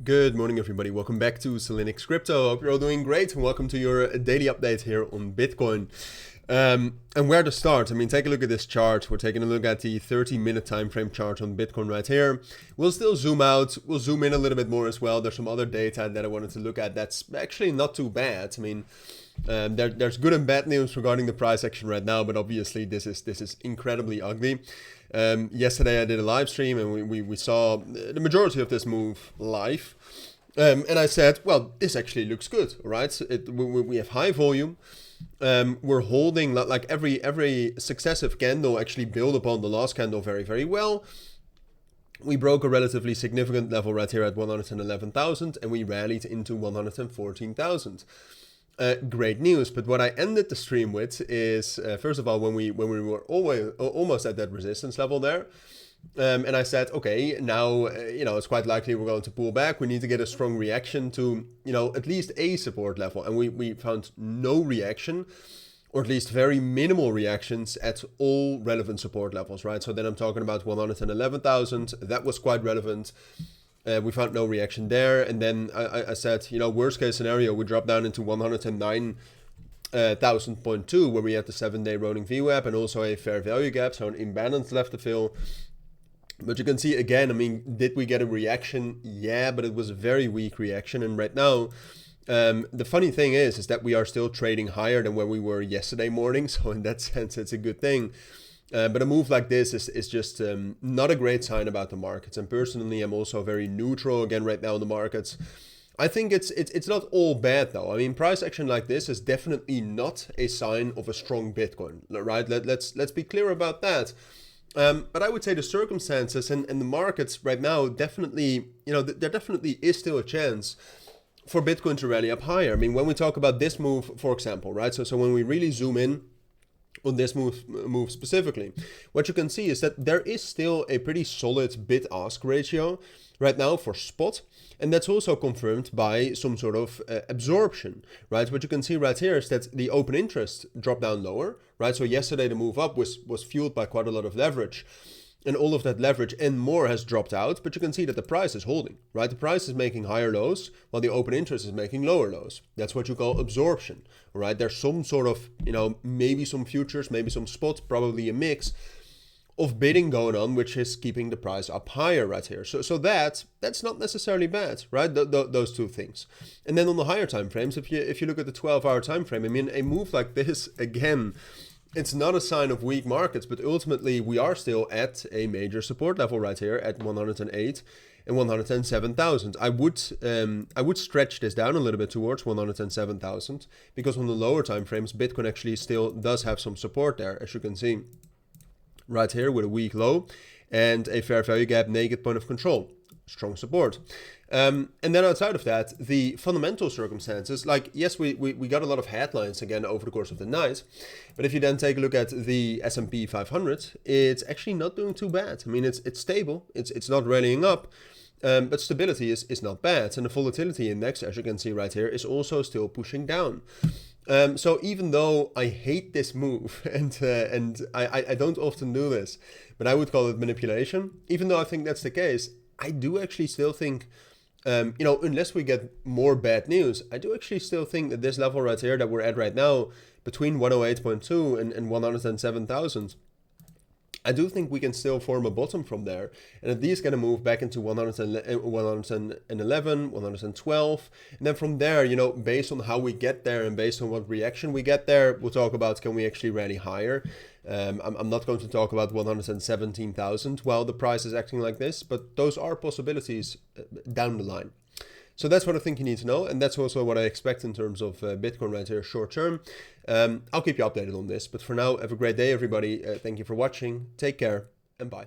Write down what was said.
Good morning, everybody. Welcome back to Cilinix Crypto. Hope you're all doing great, and welcome to your daily update here on Bitcoin. And where to start? I mean, take a look at this chart. We're taking a look at the 30-minute time frame chart on Bitcoin right here. We'll still zoom out. We'll zoom in a little bit more as well. There's some other data that I wanted to look at that's actually not too bad. I mean, there's good and bad news regarding the price action right now, but obviously this is incredibly ugly. Yesterday I did a live stream and we saw the majority of this move live. And I said, well, this actually looks good, right? We have high volume. We're holding like every successive candle actually build upon the last candle very, very well. We broke a relatively significant level right here at 111,000 and we rallied into 114,000. Great news, but what I ended the stream with is, first of all, when we were almost at that resistance level there, and I said, okay, now, it's quite likely we're going to pull back. We need to get a strong reaction to, at least a support level. And we found no reaction, or at least very minimal reactions at all relevant support levels, right? So then I'm talking about 111,000. That was quite relevant. We found no reaction there. And then I said, worst case scenario, we drop down into 109,000.2, where we had the 7-day rolling VWAP and also a fair value gap, so an imbalance left to fill. But you can see again, I mean, did we get a reaction? Yeah, but it was a very weak reaction. And right now, the funny thing is that we are still trading higher than where we were yesterday morning. So in that sense, it's a good thing. But a move like this is just not a great sign about the markets. And personally, I'm also very neutral again right now in the markets. I think it's not all bad though. I mean, price action like this is definitely not a sign of a strong Bitcoin, right? Let's be clear about that. But I would say the circumstances and the markets right now definitely, there definitely is still a chance for Bitcoin to rally up higher. I mean, when we talk about this move, for example, right? So when we really zoom in on this move specifically, what you can see is that there is still a pretty solid bid-ask ratio right now for spot, and that's also confirmed by some sort of absorption, right? What you can see right here is that the open interest dropped down lower, right? So yesterday the move up was fueled by quite a lot of leverage, and all of that leverage and more has dropped out, but you can see that the price is holding, right? The price is making higher lows while the open interest is making lower lows. That's what you call absorption, right? There's some sort of, maybe some futures, maybe some spots, probably a mix of bidding going on, which is keeping the price up higher right here. So that's not necessarily bad, right? Those two things. And then on the higher time frames, if you look at the 12-hour time frame, I mean, a move like this, again, it's not a sign of weak markets, but ultimately we are still at a major support level right here at 108 and 107,000. I would stretch this down a little bit towards 107,000 because on the lower time frames, Bitcoin actually still does have some support there, as you can see right here with a weak low and a fair value gap naked point of control. Strong support. And then outside of that, the fundamental circumstances, like, yes, we got a lot of headlines again over the course of the night, but if you then take a look at the S&P 500, it's actually not doing too bad. I mean, it's stable, it's not rallying up, but stability is not bad. And the volatility index, as you can see right here, is also still pushing down. So even though I hate this move, and I don't often do this, but I would call it manipulation, even though I think that's the case, I do actually still think, unless we get more bad news, I do actually still think that this level right here that we're at right now, between 108.2 and 107,000, I do think we can still form a bottom from there. And at least gonna move back into 111, 112. And then from there, based on how we get there and based on what reaction we get there, we'll talk about, can we actually rally higher? I'm not going to talk about 117,000 while the price is acting like this, but those are possibilities down the line. So that's what I think you need to know, and that's also what I expect in terms of Bitcoin right here short term. I'll keep you updated on this, but for now, have a great day, everybody. Thank you for watching. Take care, and bye.